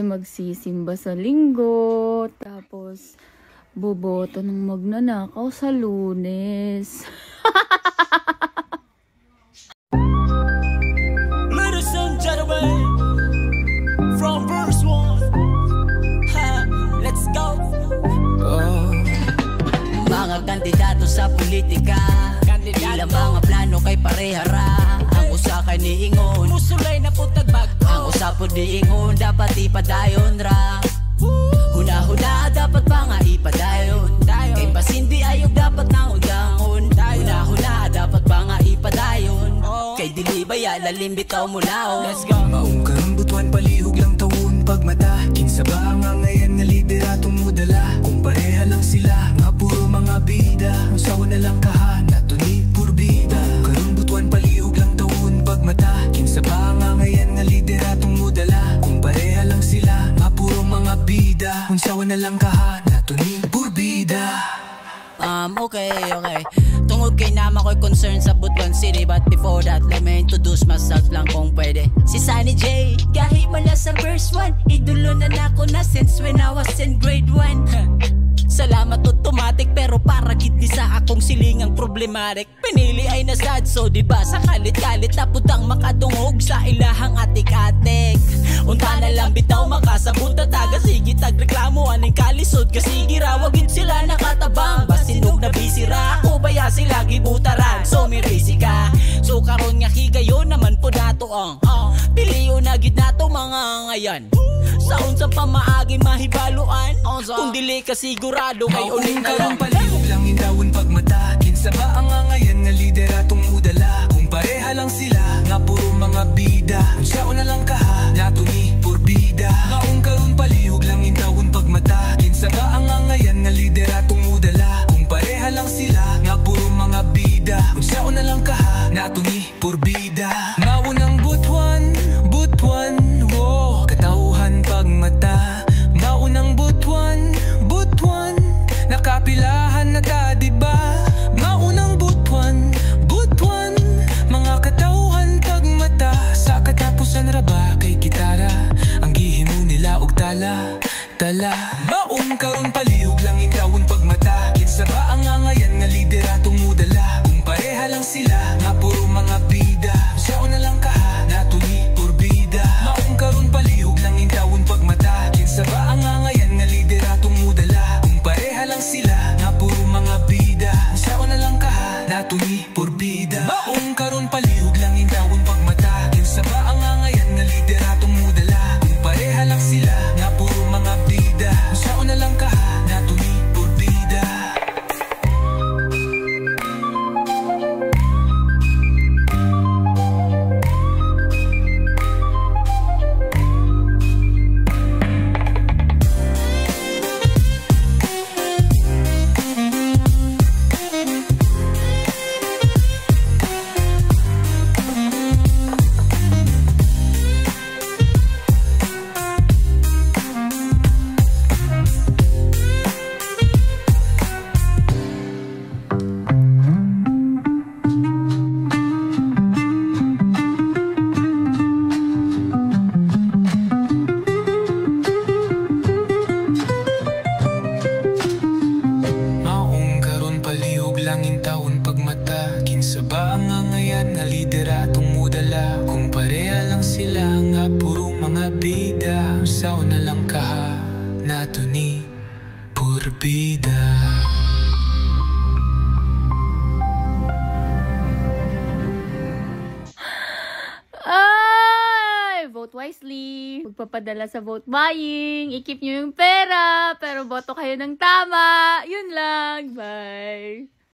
magsisimba sa linggo, tapos boboto ng magnanakaw sa Lunes. Ladies and gentlemen, from verse 1, let's go. Mga kandidato sa politika, ilang mga plano kay parehara. Ang usa kay niingon, musulay na putag bagto. ang usa po niingon, dapat ipadayon ra. Huna-huna dapat pa nga ipadayon. Kay pasindi ayog dapat na undangon. Huna-huna dapat pa nga ipadayon. Kay dili baya lalim bitaw mo lao. Let's go. Maong karumbutuan palihog lang taon pagmata. Kinsa ba nga ngayon nga lideratong mudala? Kung pareha lang sila nga puro mga bida, usawa na lang kahan nato ni purbida. Karumbutuan palihog lang taon pagmata. Kinsa ba nga ngayon nga lideratong mudala? Kung pareha lang sila nga puro mga bida, usawa na lang kahan nato ni purbida. Okay. Tungod kay naman ko'y concern sa Butuan City. But before that, let me introduce myself lang kung pwede. Si Sunny J, kahit mula sa verse 1, idolo na nako na since when I was in grade 1. Salamat automatic pero para gid sa akong silingang problematic. Pinili ay nasad so diba sa kalit-kalit na putang makadungog sa ilahang atik-atik. Unta na lang bitaw makasabot na taga sige tagreklamo aning kalisod kasi girawagin sila nakatabang. Basinog na bisira ako baya sila gibutaran so mirisi ka. So karon nga higayon naman po nato ang piliyo na gid nato mga ngayan. Sa unsang pamaagi mahibaluan kung dili ka sigurado kay uling na lang. Palihog lang indawon pagmata. Kinsa ba ang ngayon nga lideratong mudala? Kung pareha lang sila nga puro mga bida, unsao na lang kaha nato ni purbida. Maong karon palihog lang indawon pagmata. Kinsa ba ang ngayon nga lideratong mudala? Kung pareha lang sila nga puro mga bida, unsao na lang kaha nato ni purbida. Maunang butuan, wo katauhan pagmata. Maunang butuan, nakapilahan na ta diba? Maunang butuan, mga katauhan pagmata. Sa katapusan ra ba kay gitara ang gihimo nila og tala. Maong karon palihog lang indawon pagmata. Kinsa ba ang ngayon nga lideratong mudala? Kung pareha lang sila nga puro mga bida, usaw na lang kaha nato ni purbida. Maong karon palihog lang indawon pagmata. Kinsa ba ang ngayon nga lideratong mudala? Kung pareha lang sila nga puro mga bida, usaw na lang kaha nato ni purbida. Maong karon palihog lang indawon pagmata. Kinsa ba ang ngayon nga lideratong mudala? Kung pareha lang sila nga puro mga bida, usaw na lang kaha nato ni purbida. Langin taon pagmata. Kinsa ba ang ngayon nga lideratong mudala? Kung pareha lang sila nga puro mga bida, usaw na lang kaha nato ni purbida. Vote wisely. Magpapadala sa vote buying. I-keep nyo yung pera. Pero boto kayo ng tama. Yun lang. Bye.